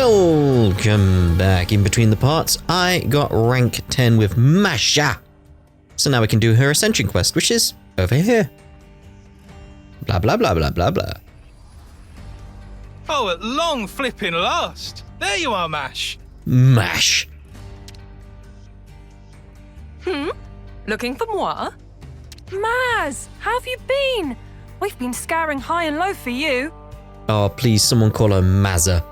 Welcome back. In between the parts, I got rank 10 with Masha. So now we can do her Ascension quest, which is over here. Blah, blah, blah, blah, blah, blah. Oh, at long flipping last. There you are, Mash. Mash. Looking for moi? Maz, how have you been? We've been scouring high and low for you. Oh, please, someone call her Mazza.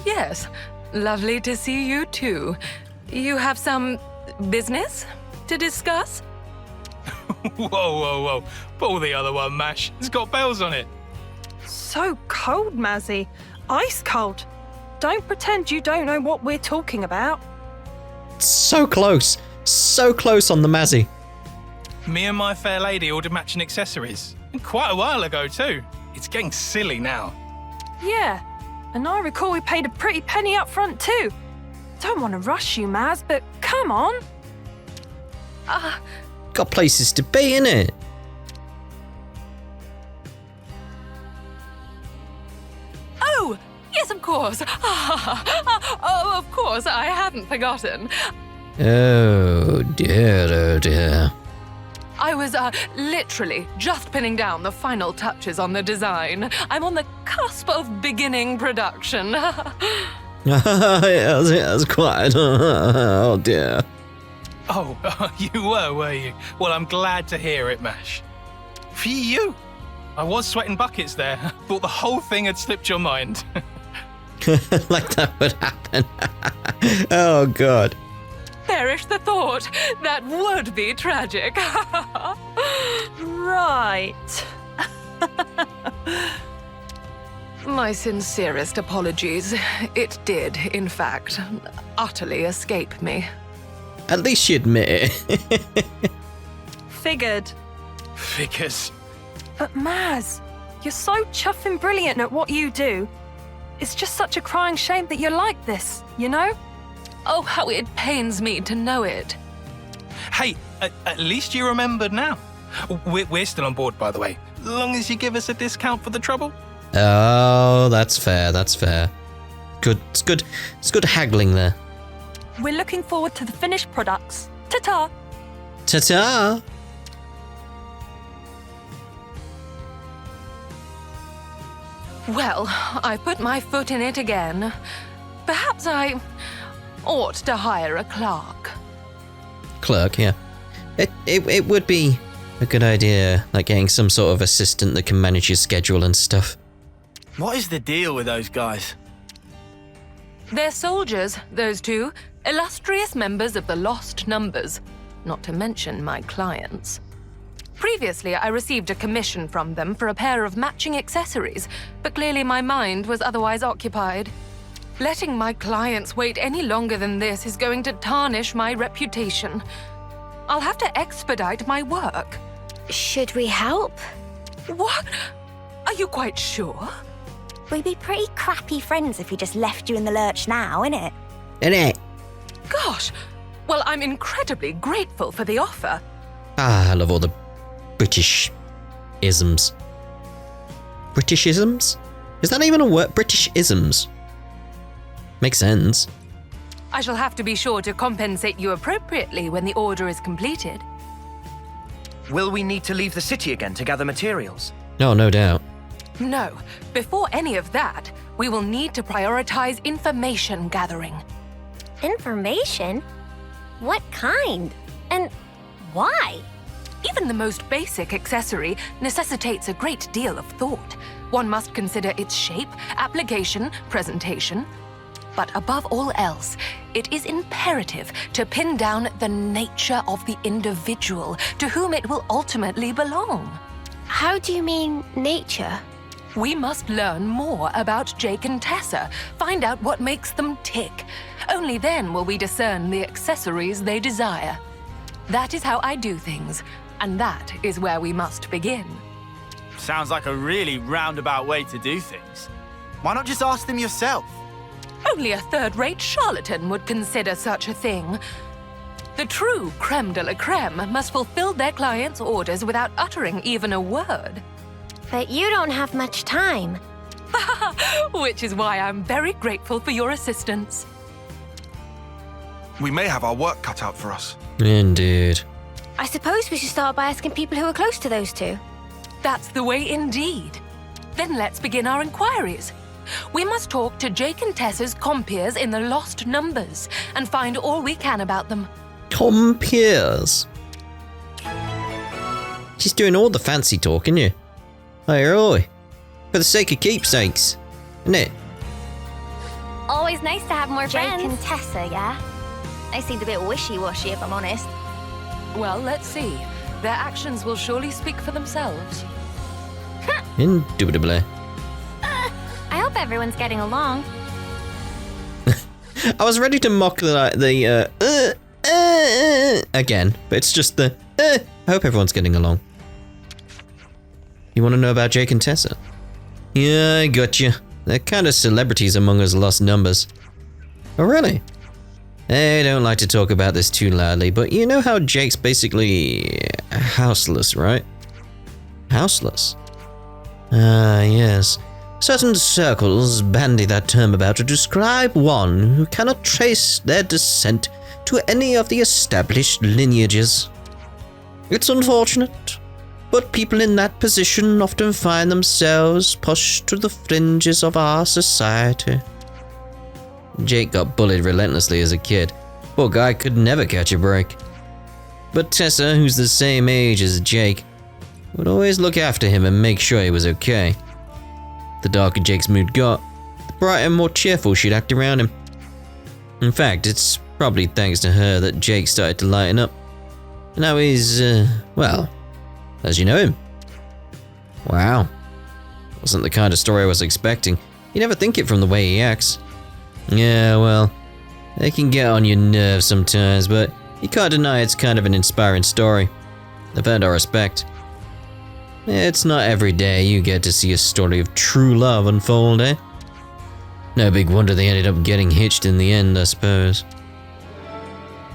Yes. Lovely to see you too. You have some business to discuss? Whoa. Pull the other one, Mash. It's got bells on it. So cold, Mazzy. Ice cold. Don't pretend you don't know what we're talking about. So close. So close on the Mazzy. Me and my fair lady ordered matching accessories. And quite a while ago, too. It's getting silly now. Yeah, and I recall we paid a pretty penny up front too. Don't want to rush you, Maz, but come on. Got places to be, innit? Oh, yes, of course. Oh, of course, I hadn't forgotten. Oh dear. I was literally just pinning down the final touches on the design. I'm on the cusp of beginning production. Yes, quite. Oh dear. Oh, you were you? Well, I'm glad to hear it, Mash. Phew! I was sweating buckets there. Thought the whole thing had slipped your mind. Like that would happen. Oh god. Perish the thought. That would be tragic. Right. My sincerest apologies. It did, in fact, utterly escape me. At least she admit it. Figured. Figures. But Maz, you're so chuffing brilliant at what you do. It's just such a crying shame that you're like this, you know? Oh, how it pains me to know it. Hey, at least you remembered now. We're still on board, by the way. Long as you give us a discount for the trouble. Oh, that's fair. Good. It's good haggling there. We're looking forward to the finished products. Ta-ta! Ta-ta! Well, I put my foot in it again. Perhaps I ought to hire a clerk. Clerk, yeah. It would be a good idea, like getting some sort of assistant that can manage your schedule and stuff. What is the deal with those guys? They're soldiers, those two. Illustrious members of the Lost Numbers. Not to mention my clients. Previously, I received a commission from them for a pair of matching accessories, but clearly my mind was otherwise occupied. Letting my clients wait any longer than this is going to tarnish my reputation. I'll have to expedite my work. Should we help? What? Are you quite sure? We'd be pretty crappy friends if we just left you in the lurch now, innit? Innit? Gosh, well, I'm incredibly grateful for the offer. Ah, I love all the British isms. British isms? Is that even a word? British isms. Makes sense. I shall have to be sure to compensate you appropriately when the order is completed. Will we need to leave the city again to gather materials? No doubt. No, before any of that, we will need to prioritize information gathering. Information? What kind? And why? Even the most basic accessory necessitates a great deal of thought. One must consider its shape, application, presentation. But above all else, it is imperative to pin down the nature of the individual to whom it will ultimately belong. How do you mean, nature? We must learn more about Jake and Tessa, find out what makes them tick. Only then will we discern the accessories they desire. That is how I do things, and that is where we must begin. Sounds like a really roundabout way to do things. Why not just ask them yourself? Only a third-rate charlatan would consider such a thing. The true creme de la creme must fulfill their clients' orders without uttering even a word. But you don't have much time. Which is why I'm very grateful for your assistance. We may have our work cut out for us. Indeed. I suppose we should start by asking people who are close to those two. That's the way indeed. Then let's begin our inquiries. We must talk to Jake and Tessa's compeers in the Lost Numbers and find all we can about them. Compeers. She's doing all the fancy talking, you. Oi. For the sake of keepsakes, isn't it? Always nice to have more Jake friends. and Tessa, yeah? They seemed a bit wishy-washy, if I'm honest. Well, let's see. Their actions will surely speak for themselves. Indubitably. I hope everyone's getting along. I was ready to mock the again, but it's just the I hope everyone's getting along. You want to know about Jake and Tessa? Yeah, I got you. They're kind of celebrities among us Lost Numbers. Oh, really? I don't like to talk about this too loudly, but you know how Jake's basically houseless, right? Houseless? Ah, yes. Certain circles bandy that term about to describe one who cannot trace their descent to any of the established lineages. It's unfortunate, but people in that position often find themselves pushed to the fringes of our society. Jake got bullied relentlessly as a kid. Poor guy could never catch a break. But Tessa, who's the same age as Jake, would always look after him and make sure he was okay. The darker Jake's mood got, the brighter and more cheerful she'd act around him. In fact, it's probably thanks to her that Jake started to lighten up. And now he's, well, as you know him. Wow. Wasn't the kind of story I was expecting. You never think it from the way he acts. Yeah, well, they can get on your nerves sometimes, but you can't deny it's kind of an inspiring story. They've earned our respect. It's not every day you get to see a story of true love unfold, eh? No big wonder they ended up getting hitched in the end, I suppose.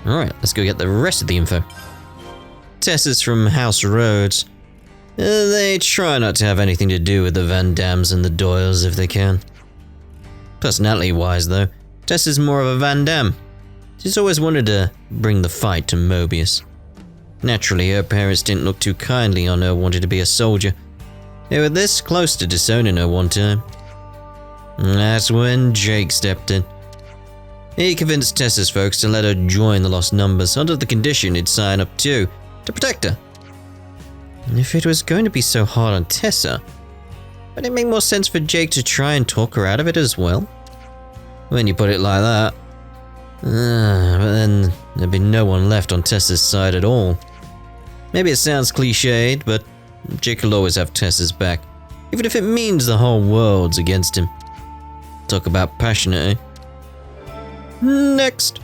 Alright, let's go get the rest of the info. Tessa's from House Rhodes. They try not to have anything to do with the Van Dams and the Doyles if they can. Personality-wise, though, Tessa's more of a Van Dam. She's always wanted to bring the fight to Mobius. Naturally, her parents didn't look too kindly on her wanting to be a soldier. They were this close to disowning her one time. And that's when Jake stepped in. He convinced Tessa's folks to let her join the Lost Numbers under the condition he'd sign up to protect her. And if it was going to be so hard on Tessa, would it make more sense for Jake to try and talk her out of it as well? When you put it like that. But then there'd be no one left on Tessa's side at all. Maybe it sounds cliched, but Jake will always have Tessa's back, even if it means the whole world's against him. Talk about passionate, eh? Next.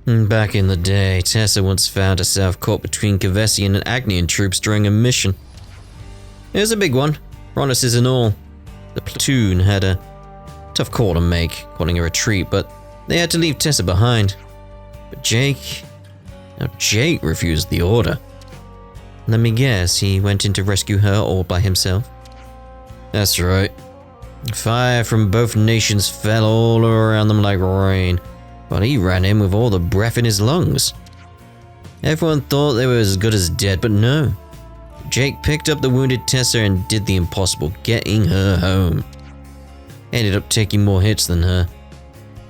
Back in the day, Tessa once found herself caught between Kavessian and Agnian troops during a mission. It was a big one, promises and all. The platoon had a tough call to make, calling a retreat, but they had to leave Tessa behind. But Jake refused the order. Let me guess, he went in to rescue her all by himself? That's right. Fire from both nations fell all around them like rain, while he ran in with all the breath in his lungs. Everyone thought they were as good as dead, but no. Jake picked up the wounded Tessa and did the impossible, getting her home. Ended up taking more hits than her.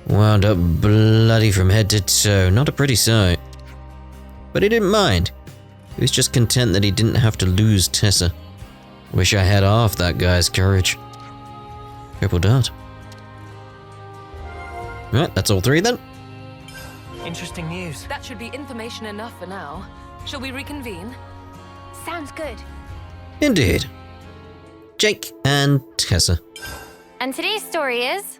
Wound up bloody from head to toe, not a pretty sight. But he didn't mind. He was just content that he didn't have to lose Tessa. Wish I had half that guy's courage. Triple dot. Right, that's all three then. Interesting news. That should be information enough for now. Shall we reconvene? Sounds good. Indeed. Jake and Tessa. And today's story is...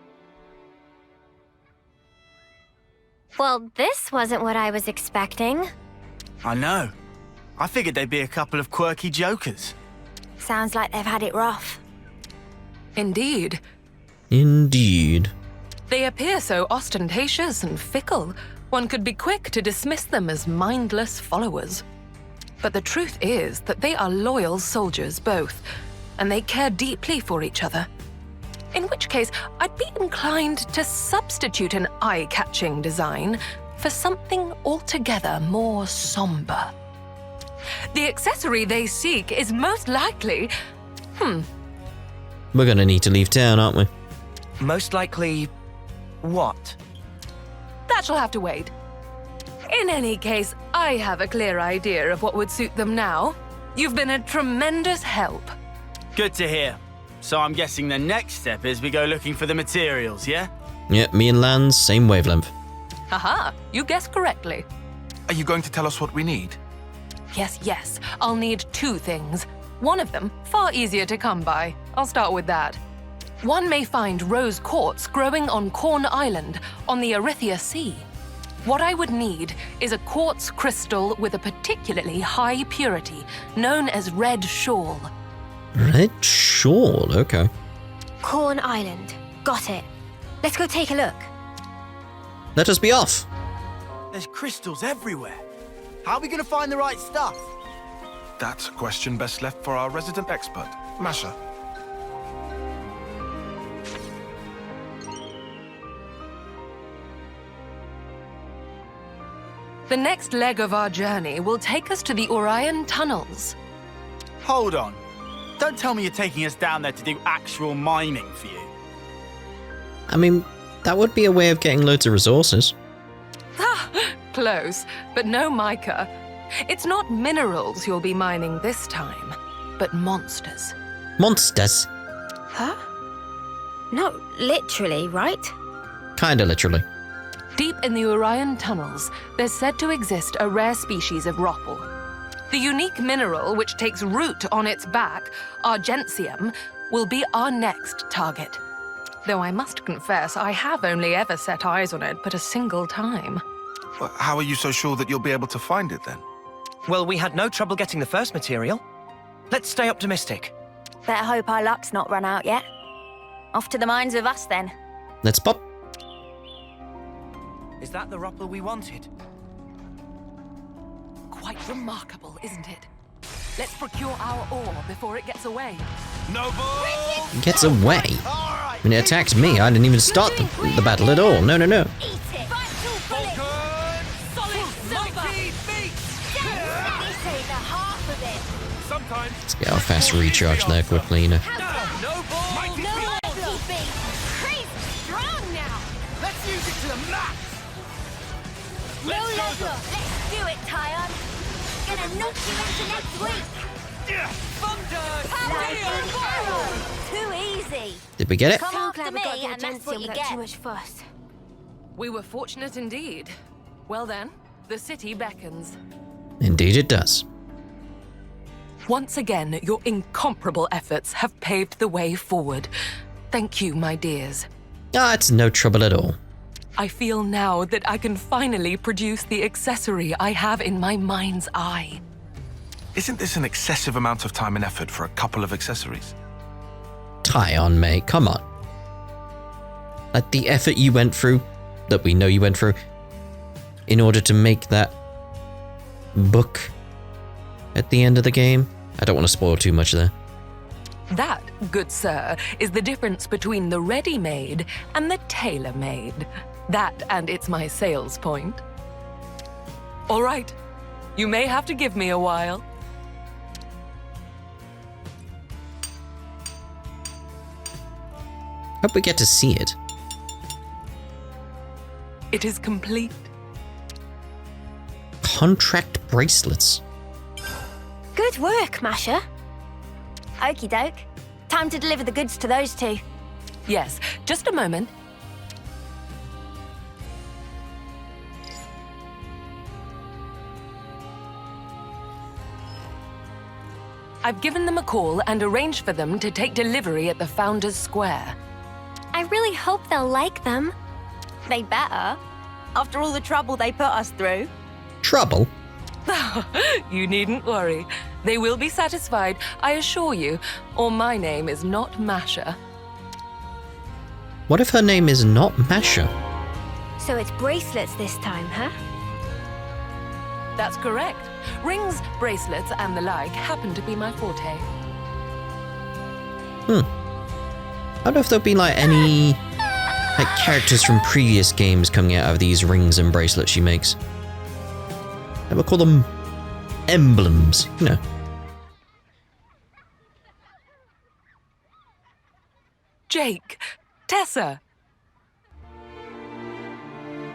Well, this wasn't what I was expecting. I know. I figured they'd be a couple of quirky jokers. Sounds like they've had it rough. Indeed. Indeed. They appear so ostentatious and fickle, one could be quick to dismiss them as mindless followers. But the truth is that they are loyal soldiers both, and they care deeply for each other. In which case, I'd be inclined to substitute an eye-catching design for something altogether more somber. The accessory they seek is most likely... We're gonna need to leave town, aren't we? Most likely... what? That shall have to wait. In any case, I have a clear idea of what would suit them now. You've been a tremendous help. Good to hear. So I'm guessing the next step is we go looking for the materials, yeah? Yeah, me and Lance, same wavelength. Haha, you guessed correctly. Are you going to tell us what we need? Yes, I'll need 2 things. One of them, far easier to come by. I'll start with that. One may find rose quartz growing on Corn Island on the Erythia Sea. What I would need is a quartz crystal with a particularly high purity, known as Red Shawl. Red Shawl, okay. Corn Island. Got it. Let's go take a look. Let us be off. There's crystals everywhere. How are we going to find the right stuff? That's a question best left for our resident expert, Masha. The next leg of our journey will take us to the Orion tunnels. Hold on. Don't tell me you're taking us down there to do actual mining for you. I mean, that would be a way of getting loads of resources. Close, but no mica. It's not minerals you'll be mining this time, but monsters. Monsters. Huh? No, literally, right? Kinda literally. Deep in the Orion tunnels, there's said to exist a rare species of ropal. The unique mineral which takes root on its back, argentium, will be our next target. Though I must confess, I have only ever set eyes on it but a single time. Well, how are you so sure that you'll be able to find it then? Well, we had no trouble getting the first material. Let's stay optimistic. Better hope our luck's not run out yet. Off to the mines with us then. Let's pop. Is that the rupple we wanted? Quite remarkable, isn't it? Let's procure our ore before it gets away. Noble! Gets away. When it attacked me, I didn't even start the battle at all. No. Eat it. Solid silver! This ain't the half of it. Sometimes. Let's get our fast recharge there quickly, you know. Mighty beat! Crazy strong now. Let's use it to the max! No level. Let's do it, Tyon. Gonna knock you into next week. Too easy. Did we get it? Come after me, and that's what you get. Too much fuss. We were fortunate indeed. Well then, the city beckons. Indeed it does. Once again, your incomparable efforts have paved the way forward. Thank you, my dears. Ah, it's no trouble at all. I feel now that I can finally produce the accessory I have in my mind's eye. Isn't this an excessive amount of time and effort for a couple of accessories? Tie on, mate. Come on. Like the effort you went through, that we know you went through, in order to make that book at the end of the game. I don't want to spoil too much there. That, good sir, is the difference between the ready-made and the tailor-made. That, and it's my sales point. All right, you may have to give me a while. Hope we get to see it. It is complete. Contract bracelets. Good work, Masha. Okie doke. Time to deliver the goods to those two. Yes, just a moment. I've given them a call and arranged for them to take delivery at the Founders Square. I really hope they'll like them. They better. After all the trouble they put us through. Trouble? You needn't worry. They will be satisfied, I assure you, or my name is not Masha. What if her name is not Masha? So it's bracelets this time, huh? That's correct. Rings, bracelets, and the like happen to be my forte. I don't know if there'll be like any like characters from previous games coming out of these rings and bracelets she makes. I would call them emblems, you know. Jake, Tessa.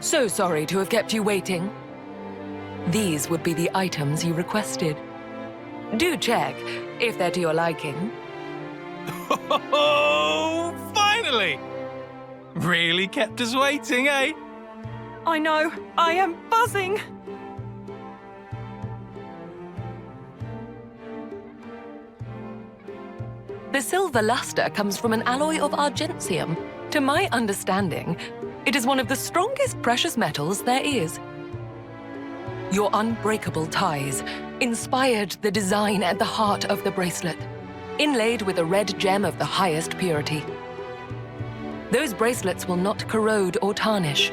So sorry to have kept you waiting. These would be the items you requested. Do check if they're to your liking. Oh, finally! Really kept us waiting, eh? I know, I am buzzing. The silver luster comes from an alloy of argentium. To my understanding, it is one of the strongest precious metals there is. Your unbreakable ties inspired the design at the heart of the bracelet, inlaid with a red gem of the highest purity. Those bracelets will not corrode or tarnish,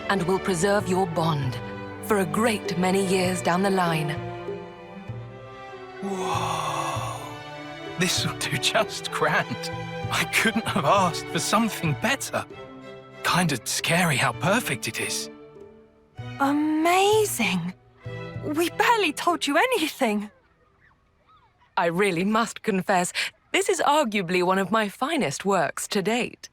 and will preserve your bond for a great many years down the line. Whoa. This'll do just grand. I couldn't have asked for something better. Kinda scary how perfect it is. Amazing. We barely told you anything. I really must confess, this is arguably one of my finest works to date.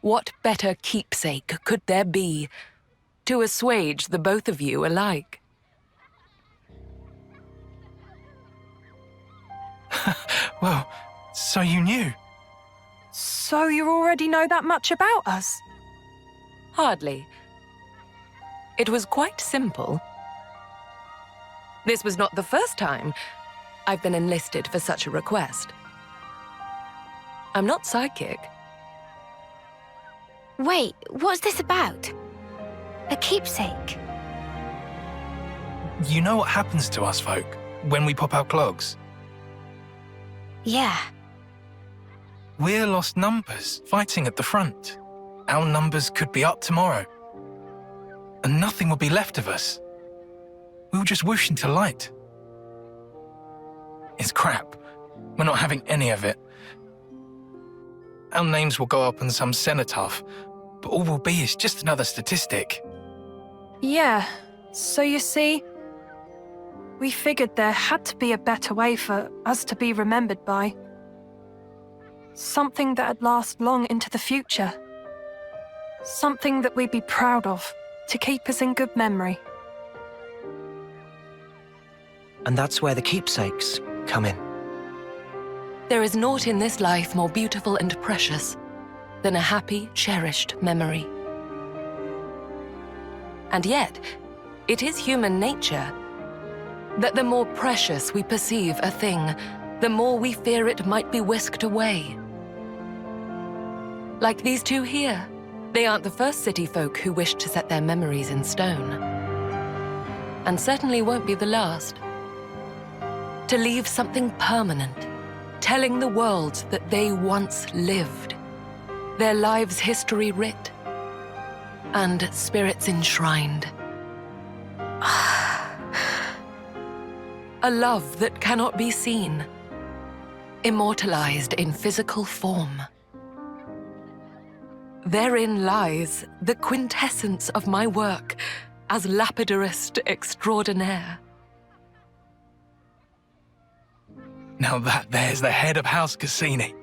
What better keepsake could there be to assuage the both of you alike? Well, so you knew? So you already know that much about us? Hardly. It was quite simple. This was not the first time I've been enlisted for such a request. I'm not psychic. Wait, what's this about? A keepsake? You know what happens to us folk when we pop our clogs? Yeah. We're lost numbers fighting at the front. Our numbers could be up tomorrow. And nothing will be left of us. We'll just whoosh into light. It's crap. We're not having any of it. Our names will go up on some cenotaph, but all we'll be is just another statistic. Yeah, so you see, we figured there had to be a better way for us to be remembered by. Something that'd last long into the future. Something that we'd be proud of, to keep us in good memory. And that's where the keepsakes come in. There is naught in this life more beautiful and precious than a happy, cherished memory. And yet, it is human nature that the more precious we perceive a thing, the more we fear it might be whisked away. Like these two here. They aren't the first city folk who wish to set their memories in stone. And certainly won't be the last. To leave something permanent, telling the world that they once lived, their lives' history writ, and spirits enshrined. A love that cannot be seen, immortalized in physical form. Therein lies the quintessence of my work as lapidarist extraordinaire. Now that there's the head of House Cassini.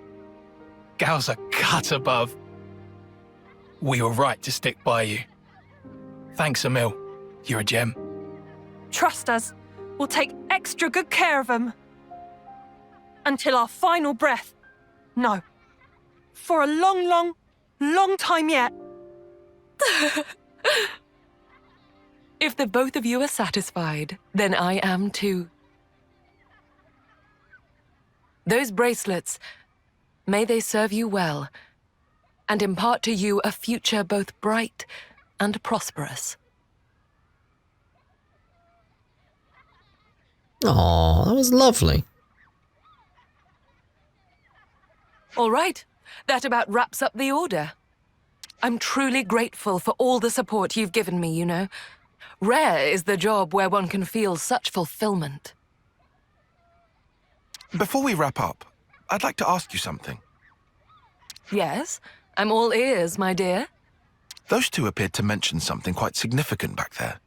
Gals are cut above. We were right to stick by you. Thanks, Emil. You're a gem. Trust us, we'll take extra good care of them. Until our final breath. No. For a long time yet. If the both of you are satisfied, then I am too. Those bracelets, may they serve you well, and impart to you a future both bright and prosperous. Aw, that was lovely. All right, that about wraps up the order. I'm truly grateful for all the support you've given me, you know. Rare is the job where one can feel such fulfillment. Before we wrap up, I'd like to ask you something. Yes, I'm all ears, my dear. Those two appeared to mention something quite significant back there.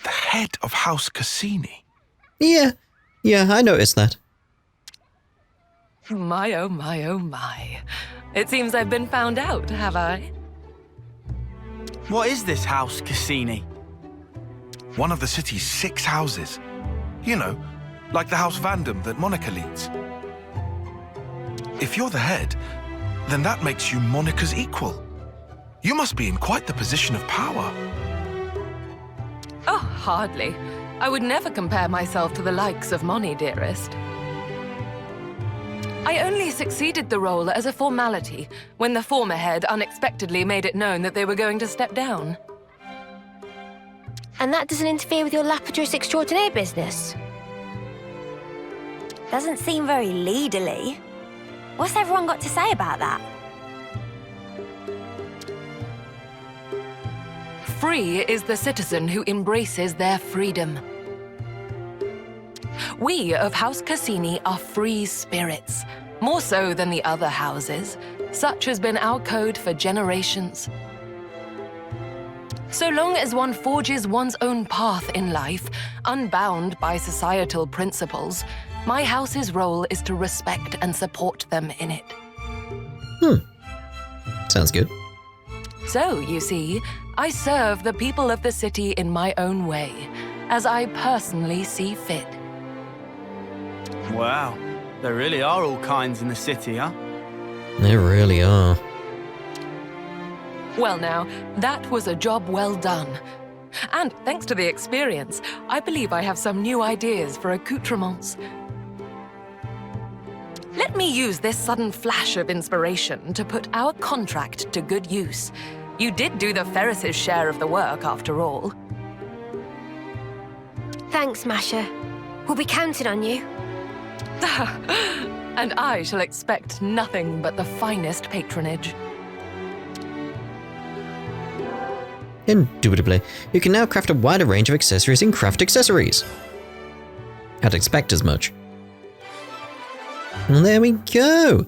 The head of House Cassini. Yeah, I noticed that. My, oh my, oh my. It seems I've been found out, have I? What is this House Cassini? One of the city's 6 houses. You know, like the House Vandam that Monica leads. If you're the head, then that makes you Monica's equal. You must be in quite the position of power. Oh, hardly. I would never compare myself to the likes of Moni, dearest. I only succeeded the role as a formality when the former head unexpectedly made it known that they were going to step down. And that doesn't interfere with your lapidus extraordinaire business? Doesn't seem very leaderly. What's everyone got to say about that? Free is the citizen who embraces their freedom. We of House Cassini are free spirits, more so than the other houses. Such has been our code for generations. So long as one forges one's own path in life, unbound by societal principles, my house's role is to respect and support them in it. Sounds good. So, you see, I serve the people of the city in my own way, as I personally see fit. Wow, there really are all kinds in the city, huh? They really are. Well now, that was a job well done. And thanks to the experience, I believe I have some new ideas for accoutrements. Let me use this sudden flash of inspiration to put our contract to good use. You did do the Ferris's share of the work, after all. Thanks, Masha. We'll be counting on you. And I shall expect nothing but the finest patronage. Indubitably, you can now craft a wider range of accessories in Craft Accessories. I'd expect as much. Well, there we go.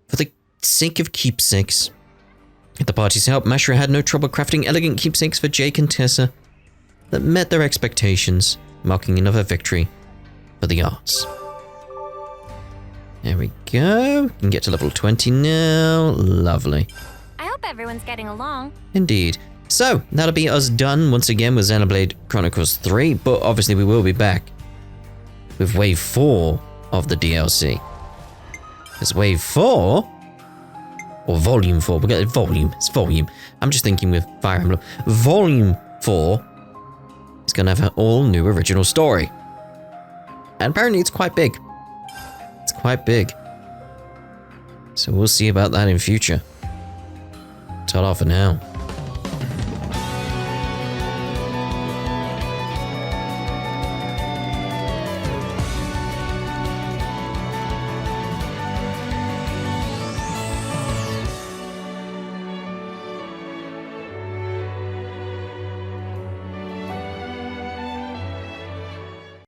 For the sake of keepsakes. With the party's help, Masha had no trouble crafting elegant keepsakes for Jake and Tessa that met their expectations, marking another victory for the arts. There we go. We can get to level 20 now. Lovely. I hope everyone's getting along. Indeed. So, that'll be us done once again with Xenoblade Chronicles 3, but obviously we will be back with Wave 4 of the DLC. Because Wave 4, or Volume 4, we got Volume, it's Volume. I'm just thinking with Fire Emblem. Volume 4 is going to have an all-new original story. And apparently it's quite big. It's quite big. So we'll see about that in future. Ta-da for now.